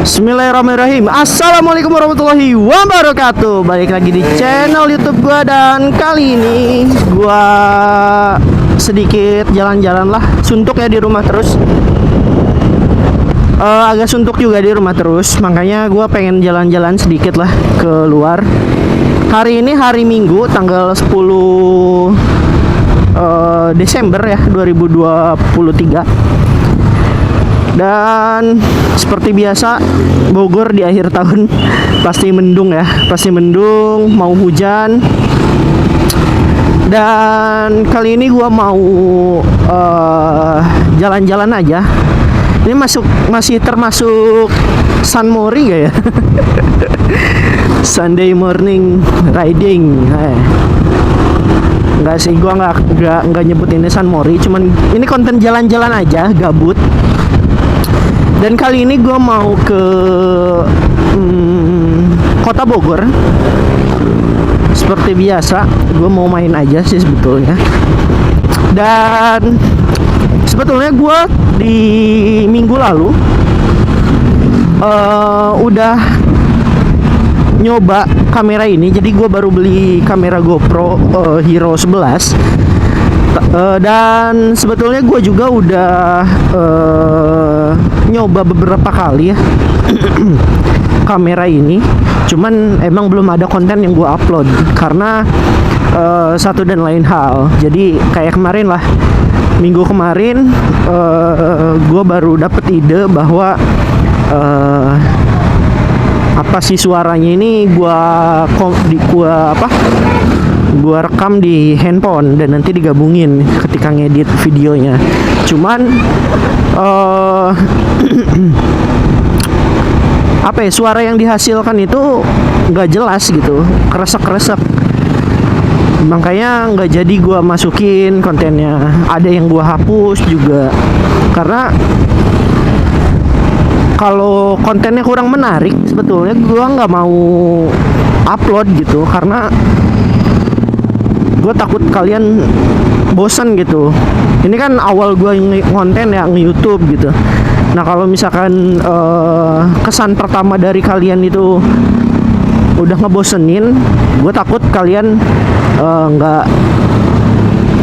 Bismillahirrahmanirrahim. Assalamualaikum warahmatullahi wabarakatuh. Balik lagi di channel YouTube gua, dan kali ini gua sedikit jalan-jalan lah. Suntuk ya di rumah terus. Agak suntuk juga di rumah terus. Makanya gua pengen jalan-jalan sedikit lah ke luar. Hari ini hari Minggu tanggal 10 Desember ya 2023. Dan seperti biasa, Bogor di akhir tahun pasti mendung ya, pasti mendung, mau hujan. Dan kali ini gua mau jalan-jalan aja. Ini masih termasuk Sun Mori gak ya? Sunday morning riding. Enggak sih, gua nggak nyebut ini Sun Mori, cuman ini konten jalan-jalan aja, gabut. Dan kali ini gue mau ke kota Bogor. Seperti biasa, gue mau main aja sih sebetulnya. Dan sebetulnya gue di minggu lalu udah nyoba kamera ini. Jadi gue baru beli kamera GoPro Hero 11. Dan sebetulnya gue juga udah nyoba beberapa kali ya kamera ini, cuman emang belum ada konten yang gue upload karena satu dan lain hal. Jadi kayak kemarin lah, minggu kemarin gue baru dapet ide bahwa apa sih suaranya ini gua rekam di handphone dan nanti digabungin ketika ngedit videonya. Cuman apa ya, suara yang dihasilkan itu nggak jelas gitu, kresek-kresek. Makanya nggak jadi gua masukin kontennya. Ada yang gua hapus juga karena kalau kontennya kurang menarik, sebetulnya gua nggak mau upload gitu, karena gue takut kalian bosan gitu. Ini kan awal gue ngonten ya, nge-YouTube gitu. Nah kalau misalkan kesan pertama dari kalian itu udah ngebosenin, gue takut kalian nggak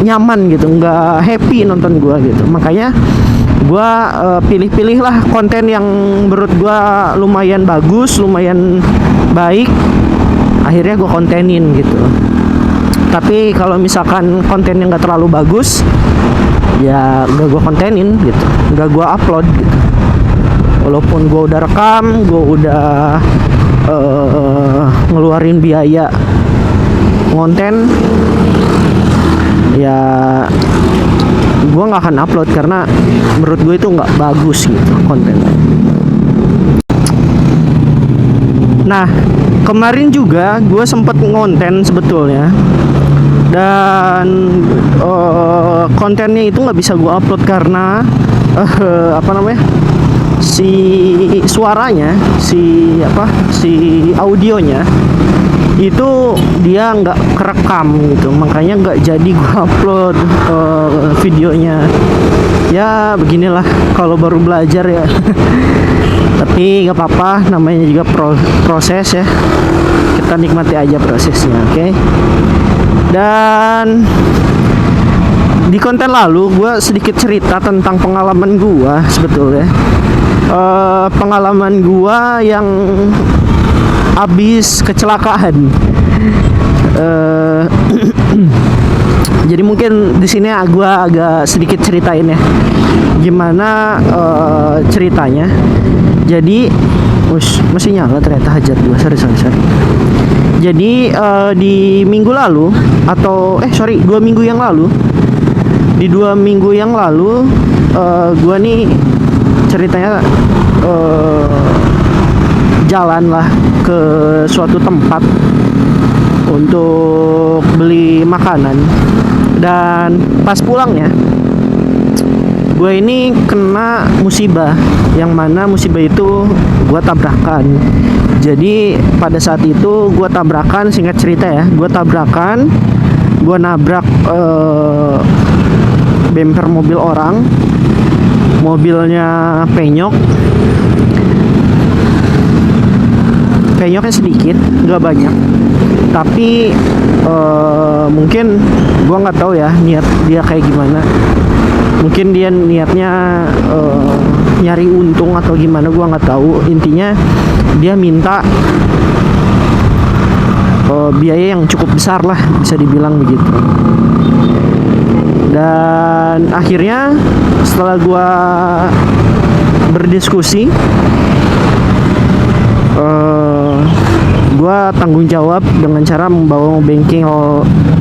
nyaman gitu, nggak happy nonton gue gitu. Makanya gue pilih-pilih lah konten yang menurut gue lumayan bagus, lumayan baik. Akhirnya gue kontenin gitu. Tapi kalau misalkan kontennya nggak terlalu bagus, ya nggak gue kontenin gitu, nggak gue upload gitu. Walaupun gue udah rekam, gue udah ngeluarin biaya konten, ya gue nggak akan upload karena menurut gue itu nggak bagus gitu kontennya. Nah kemarin juga gue sempet ngonten sebetulnya, dan kontennya itu nggak bisa gue upload karena si suaranya, si audionya itu dia nggak kerekam gitu. Makanya nggak jadi gue upload videonya. Ya beginilah kalau baru belajar ya. Tapi nggak apa-apa, namanya juga proses ya. Kita nikmati aja prosesnya, oke? Dan di konten lalu gue sedikit cerita tentang pengalaman gue sebetulnya. Pengalaman gue yang habis kecelakaan. Jadi mungkin di sini gue agak sedikit ceritain ya gimana ceritanya. Jadi masih nyala ternyata hajat gue. Sorry. Jadi di minggu lalu atau 2 minggu yang lalu, di 2 minggu yang lalu gue nih ceritanya jalan lah ke suatu tempat untuk beli makanan. Dan pas pulangnya gue ini kena musibah, yang mana musibah itu gue tabrakan. Jadi pada saat itu gue tabrakan, singkat cerita ya, gue nabrak bemper mobil orang, mobilnya penyok. penyoknya sedikit, nggak banyak. Tapi mungkin gua nggak tahu ya niat dia kayak gimana. Mungkin dia niatnya nyari untung atau gimana, gua nggak tahu. Intinya dia minta biaya yang cukup besar lah, bisa dibilang begitu. Dan akhirnya setelah gua berdiskusi, gua tanggung jawab dengan cara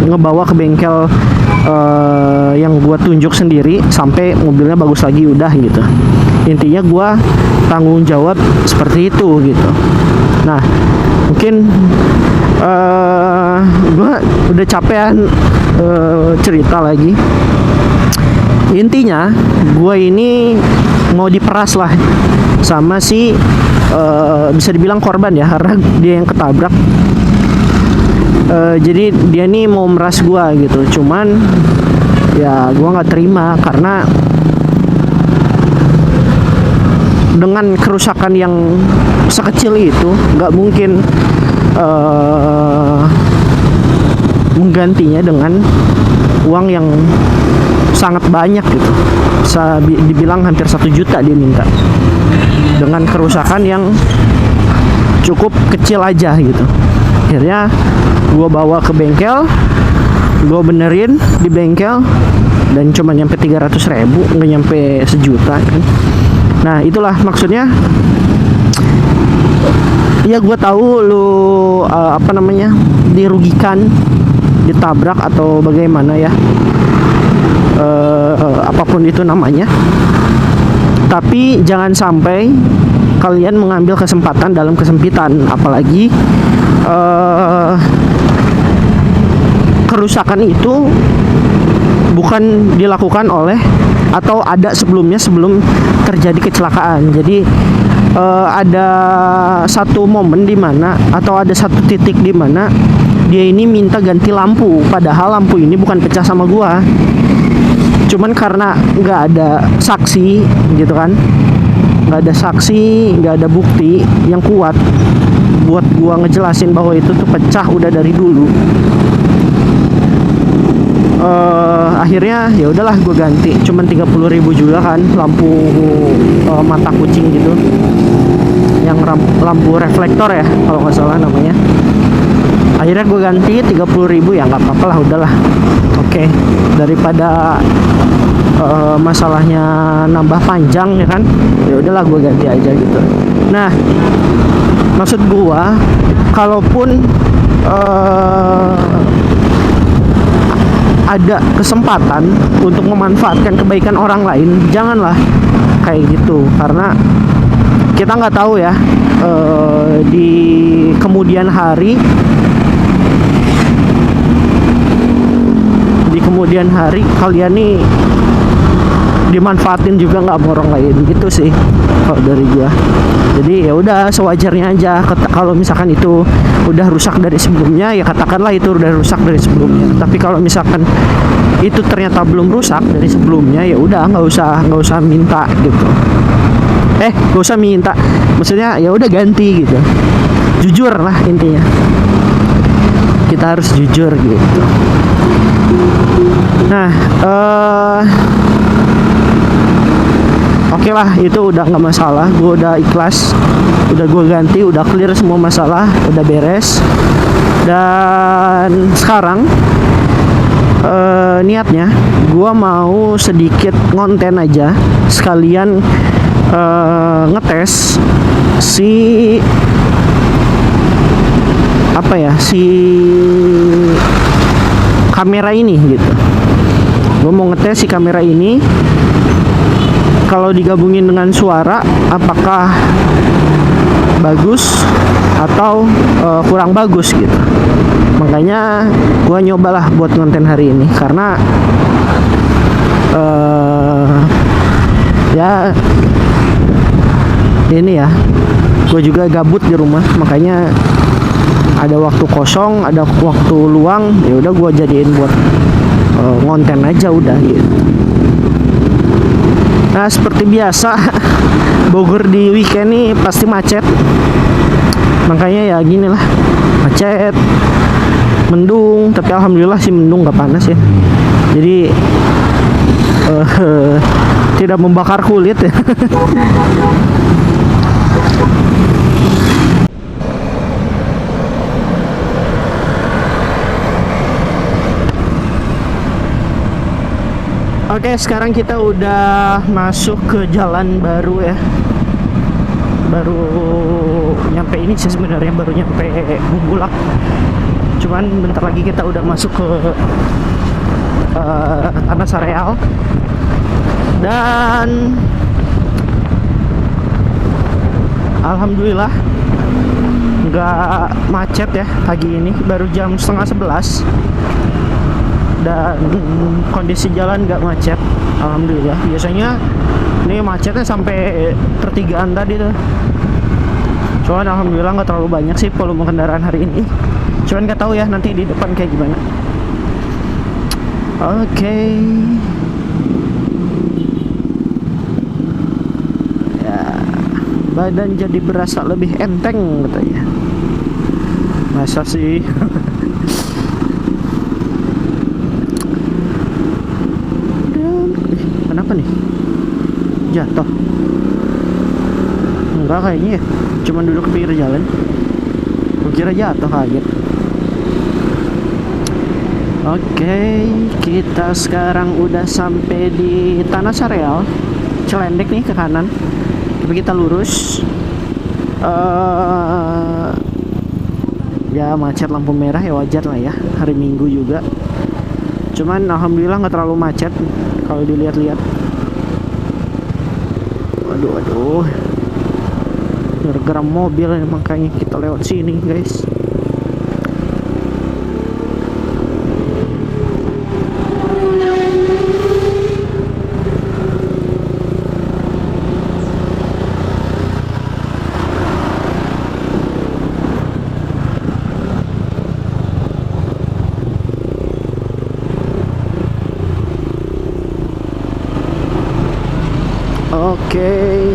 ngebawa ke bengkel yang gua tunjuk sendiri sampai mobilnya bagus lagi, udah gitu. Intinya gua tanggung jawab seperti itu gitu. Nah, mungkin gua udah capean cerita lagi. Intinya gua ini mau diperas lah sama si bisa dibilang korban ya, karena dia yang ketabrak. Jadi dia nih mau meras gua gitu, cuman ya gua nggak terima karena dengan kerusakan yang sekecil itu nggak mungkin menggantinya dengan uang yang sangat banyak gitu. Bisa dibilang hampir 1 juta dia minta dengan kerusakan yang cukup kecil aja gitu. Akhirnya gue bawa ke bengkel, gue benerin di bengkel, dan cuma nyampe 300.000, nggak nyampe 1 juta kan. Nah itulah maksudnya. Ya gue tahu lu dirugikan, ditabrak atau bagaimana ya, apapun itu namanya. Tapi jangan sampai kalian mengambil kesempatan dalam kesempitan, apalagi kerusakan itu bukan dilakukan oleh atau ada sebelum terjadi kecelakaan. Jadi ada satu momen di mana atau ada satu titik di mana dia ini minta ganti lampu, padahal lampu ini bukan pecah sama gua. Cuman karena nggak ada saksi gitu kan, nggak ada saksi, nggak ada bukti yang kuat buat gua ngejelasin bahwa itu tuh pecah udah dari dulu. Akhirnya ya udahlah gue ganti, cuman 30.000 juga kan, lampu mata kucing gitu, yang lampu reflektor ya kalau nggak salah namanya. Akhirnya gue ganti 30.000, ya nggak apa-apa lah, udahlah. Oke, daripada masalahnya nambah panjang ya kan, ya udahlah gue ganti aja gitu. Nah, maksud gue kalaupun ada kesempatan untuk memanfaatkan kebaikan orang lain, janganlah kayak gitu, karena kita nggak tahu ya di kemudian hari kalian nih dimanfaatin juga nggak sama orang lain gitu sih kalau dari gua. Jadi ya udah sewajarnya aja. Kalau misalkan itu udah rusak dari sebelumnya, ya katakanlah itu udah rusak dari sebelumnya. Tapi kalau misalkan itu ternyata belum rusak dari sebelumnya, ya udah nggak usah minta gitu. Nggak usah minta, maksudnya ya udah ganti gitu. Jujur lah intinya, kita harus jujur gitu. Nah, oke lah, itu udah nggak masalah. Gue udah ikhlas, udah gue ganti, udah clear semua masalah, udah beres. Dan sekarang niatnya gue mau sedikit ngonten aja, sekalian ngetes si kamera ini gitu. Gue mau ngetes si kamera ini, kalau digabungin dengan suara apakah bagus atau kurang bagus gitu. Makanya gue nyobalah buat konten hari ini, karena ya ini ya, gue juga gabut di rumah, makanya ada waktu kosong, ada waktu luang, ya udah gue jadiin buat ngonten aja udah gitu. Nah, seperti biasa Bogor di weekend nih pasti macet. Makanya ya gini lah, macet, mendung, tapi alhamdulillah sih mendung gak panas ya. Jadi tidak membakar kulit ya. Oke, sekarang kita udah masuk ke jalan baru ya. Baru nyampe ini sih sebenarnya, baru nyampe Bubulak. Cuman bentar lagi kita udah masuk ke Tanah Sareal. Dan alhamdulillah nggak macet ya pagi ini, baru jam 10:30 dan kondisi jalan nggak macet, alhamdulillah. Biasanya ini macetnya sampai pertigaan tadi tuh, cuman alhamdulillah nggak terlalu banyak sih volume kendaraan hari ini. Cuman nggak tahu ya nanti di depan kayak gimana. Oke. Ya, badan jadi berasa lebih enteng katanya. Masa sih? Kenapa nih? Jatuh? Enggak kayaknya ya, cuman duduk ke pinggir jalan. Gue kira jatuh, kaget. Oke, kita sekarang udah sampai di Tanah Sareal. Celendek nih ke kanan, tapi kita lurus. Ya macet lampu merah ya, wajar lah ya, hari Minggu juga. Cuman alhamdulillah nggak terlalu macet kalau dilihat-lihat. Waduh, gara-gara mobil makanya kita lewat sini guys. Oke,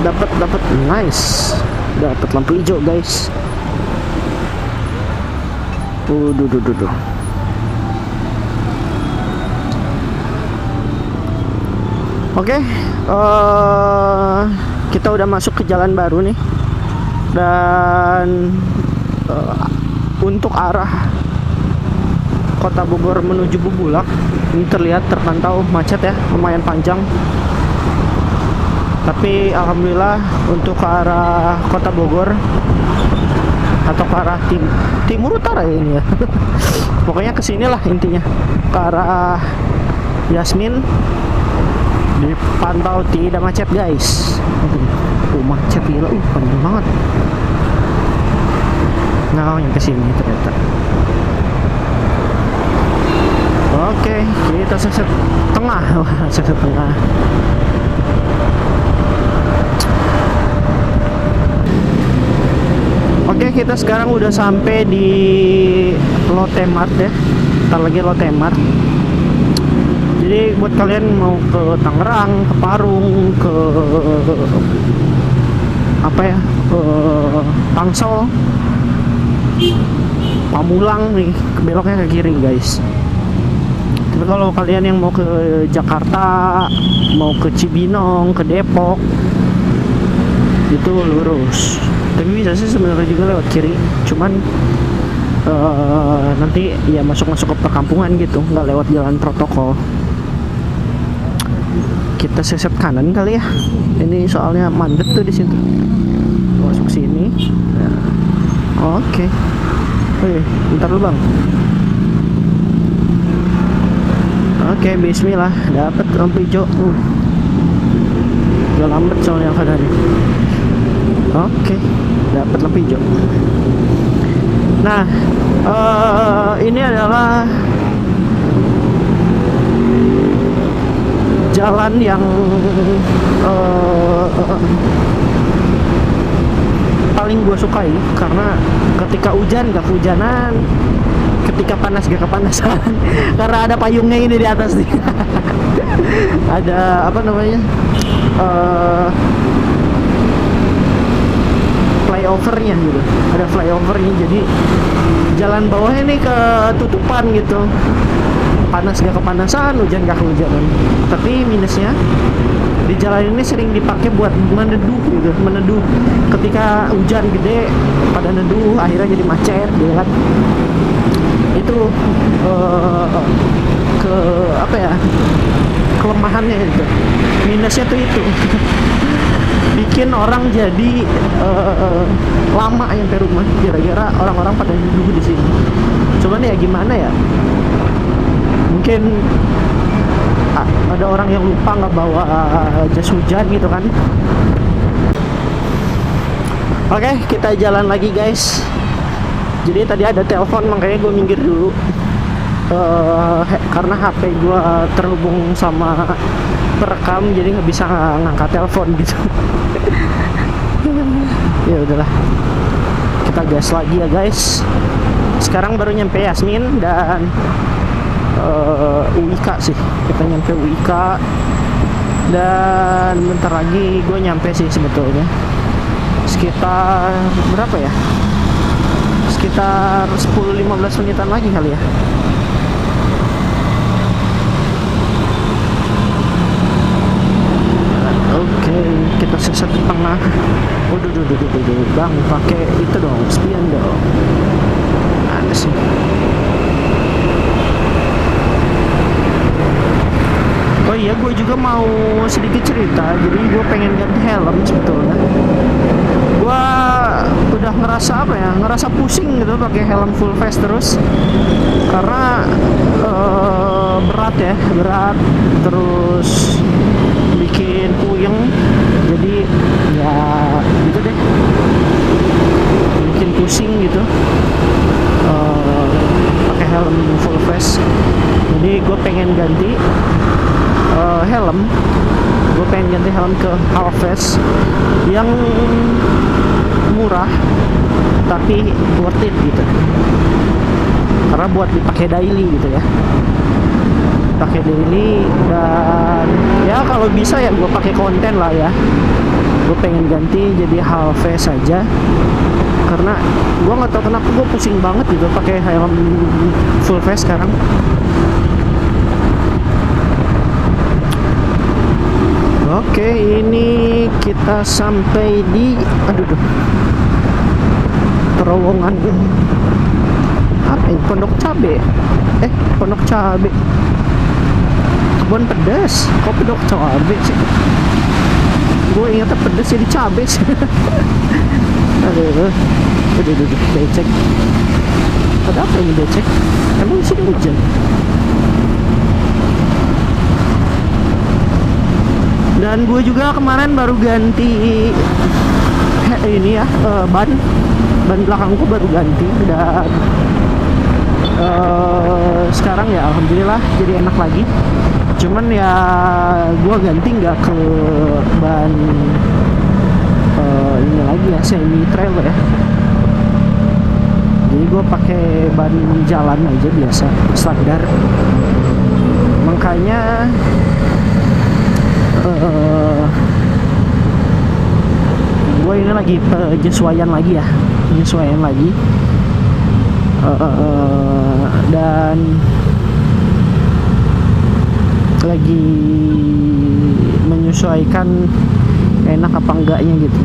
dapat nice, dapat lampu hijau guys. Duh. Oke, kita udah masuk ke jalan baru nih, dan untuk arah Kota Bogor menuju Bubulak ini terpantau macet ya, lumayan panjang. Tapi alhamdulillah untuk ke arah Kota Bogor atau ke arah timur utara ya ini ya. Pokoknya kesinilah intinya, ke arah Yasmin dipantau tidak macet guys. Macet gila, panjang banget. Nah, yang kesini ternyata. Oke, kita seset tengah. Seset tengah. Oke, kita sekarang udah sampai di Lotte Mart ya. Ntar lagi Lotte Mart. Jadi buat kalian mau ke Tangerang, ke Parung, ke apa ya, Tangsel, Pamulang nih, beloknya ke kiri guys. Tapi kalau kalian yang mau ke Jakarta, mau ke Cibinong, ke Depok, itu lurus. Tapi bisa sih sebenarnya juga lewat kiri, cuman nanti ya masuk ke perkampungan gitu, nggak lewat jalan protokol. Kita sesep kanan kali ya, ini soalnya mandet tuh di situ. Masuk sini. Nah. Oke. Bentar lu bang. Oke, bismillah, dapat lampu hijau. Udah lambat soalnya keadaannya. Oke, dapat lampu hijau. Nah, ini adalah jalan yang paling gue sukai, karena ketika hujan gak kehujanan, ketika panas gak kepanasan. Karena ada payungnya ini di atas nih. Ada apa namanya, flyovernya gitu, ada flyovernya, jadi jalan bawahnya nih ketutupan gitu, panas gak kepanasan, hujan gak kehujanan. Tapi minusnya di jalan ini sering dipakai buat meneduh gitu, meneduh ketika hujan gede pada neduh, akhirnya jadi macet gitu kan. Itu ke apa ya, kelemahannya itu, minusnya tuh itu. Bikin orang jadi lama nyampe rumah gara-gara orang-orang pada duduk di sini. Cuman ya gimana ya, mungkin ada orang yang lupa nggak bawa jas hujan gitu kan. Oke, kita jalan lagi guys. Jadi tadi ada telepon, makanya gue minggir dulu. Karena HP gue terhubung sama perekam, jadi nggak bisa ngangkat telepon gitu. Ya udahlah, kita gas lagi ya guys. Sekarang baru nyampe Yasmin dan UIK sih, kita nyampe UIK dan bentar lagi gue nyampe sih sebetulnya. Sekitar berapa ya, sekitar 10-15 menitan lagi kali ya. Oke, kita sesat di tengah. Waduh, bang, pakai itu dong, spion dong. Ada sih. Oh iya, gue juga mau sedikit cerita. Jadi gue pengen ganti helm sebetulnya. Gue udah ngerasa apa ya, ngerasa pusing gitu pakai helm full face terus. Karena berat ya, berat terus bikin puyeng. Jadi ya gitu deh, bikin pusing gitu pakai helm full face. Jadi gue pengen ganti helm. Gue pengen ganti helm ke half face yang murah tapi worth it gitu, karena buat dipakai daily gitu ya, pakai daily. Dan ya kalau bisa ya gue pakai konten lah ya. Gue pengen ganti jadi half face aja, karena gue nggak tahu kenapa gue pusing banget gitu pakai helm full face sekarang. Oke, ini kita sampai di terowongan apa ini? Pondok Cabe. Pondok Cabe. Kebun pedas. Kok Pondok Cabe sih? Gue ingatnya pedas jadi cabe sih. Aduh, becek. Ada apa ini becek? Emang di sini hujan? Dan gue juga kemarin baru ganti ini ya, ban belakangku baru ganti. Dan sekarang ya alhamdulillah jadi enak lagi. Cuman ya gue ganti nggak ke ban ini lagi ya, semi trail ya. Jadi gue pakai ban jalan aja biasa, standar. Makanya gue ini lagi penyesuaian lagi ya, dan lagi menyesuaikan enak apa enggaknya gitu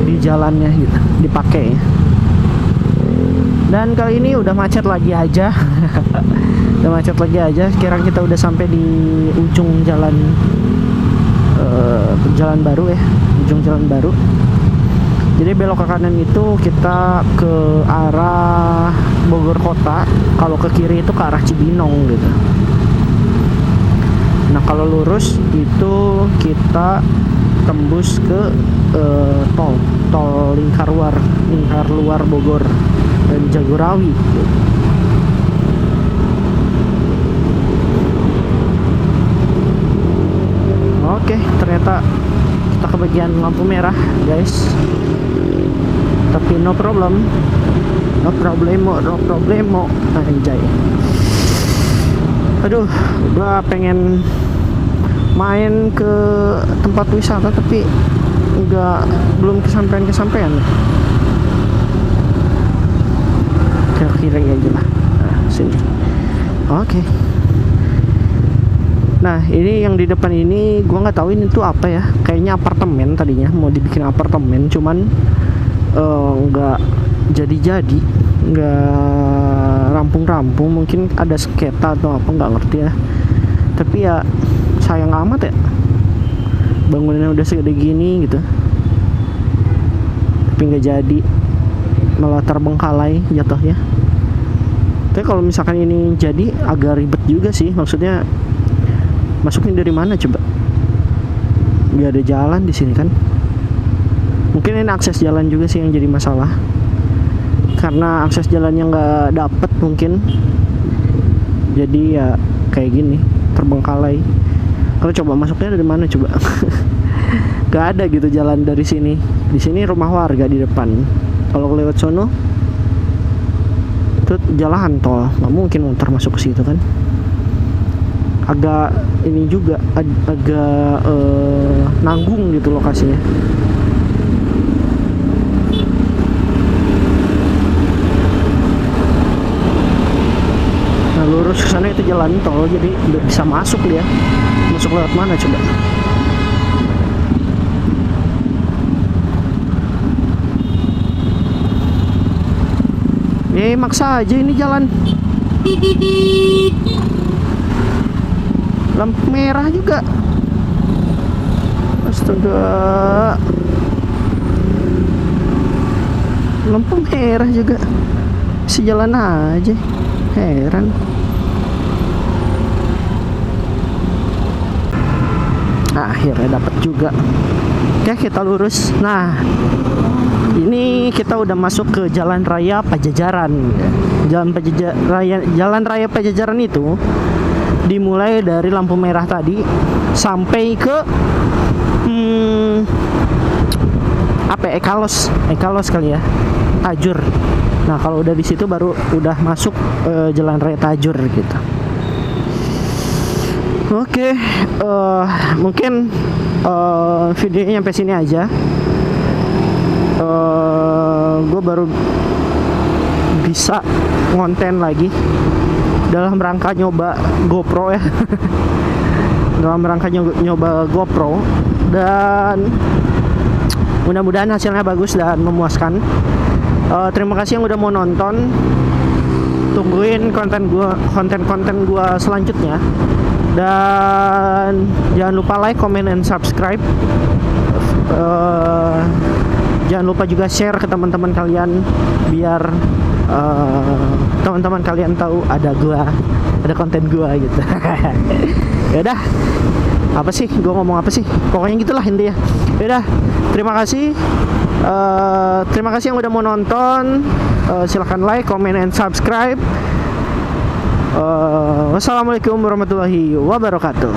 di jalannya gitu, dipakai. Dan kali ini udah macet lagi aja. Sekarang kita udah sampai di ujung jalan baru ya, ujung jalan baru. Jadi belok ke kanan itu kita ke arah Bogor Kota, kalau ke kiri itu ke arah Cibinong gitu. Nah kalau lurus itu kita tembus ke tol lingkar luar Bogor dan Jagorawi gitu. Oke, ternyata kita kebagian lampu merah guys, tapi no problemo, anjay. Aduh, gua pengen main ke tempat wisata tapi belum kesampaian kira-kira aja lah. Nah, sini. Oke. Nah, ini yang di depan ini gua nggak tahu ini tuh apa ya. Kayaknya apartemen tadinya, mau dibikin apartemen, cuman nggak jadi-jadi, nggak rampung-rampung. Mungkin ada sengketa atau apa, nggak ngerti ya. Tapi ya sayang amat ya, bangunannya udah segede gini gitu, tapi nggak jadi, malah terbengkalai jatuhnya. Tapi kalau misalkan ini jadi agak ribet juga sih, maksudnya masuknya dari mana coba? Nggak ada jalan di sini kan? Mungkin ini akses jalan juga sih yang jadi masalah, karena akses jalannya nggak dapet mungkin, jadi ya kayak gini, terbengkalai. Kalau coba masuknya dari mana coba? Gak ada gitu jalan dari sini. Di sini rumah warga di depan. Kalau lewat sono itu jalan tol, nggak mungkin muter masuk ke situ kan. Agak ini juga agak nanggung gitu lokasinya. Nah, lurus ke sana itu jalan tol, jadi udah bisa masuk dia. Masuk lewat mana coba? Maksa aja ini jalan. Lampu merah juga. Astaga. Lampu merah juga. Bisa jalan aja. Heran. Akhirnya dapat juga. Oke, kita lurus. Nah, ini kita udah masuk ke Jalan Raya Pajajaran. Jalan Raya Pajajaran itu dimulai dari lampu merah tadi sampai ke Ekalos kali ya, Tajur. Nah, kalau udah di situ baru udah masuk Jalan Raya Tajur gitu. Oke, mungkin videonya sampai sini aja. Gue baru bisa ngonten lagi dalam rangka nyoba GoPro ya. Dalam rangka nyoba GoPro, dan mudah-mudahan hasilnya bagus dan memuaskan. Terima kasih yang udah mau nonton. Tungguin konten-konten gua selanjutnya. Dan jangan lupa like, comment, and subscribe. Jangan lupa juga share ke teman-teman kalian, biar teman-teman kalian tahu ada konten gua gitu. Yaudah, apa sih gua ngomong apa sih, pokoknya gitulah intinya. Yaudah, terima kasih yang udah mau nonton. Silahkan like, comment, and subscribe. Wassalamualaikum warahmatullahi wabarakatuh.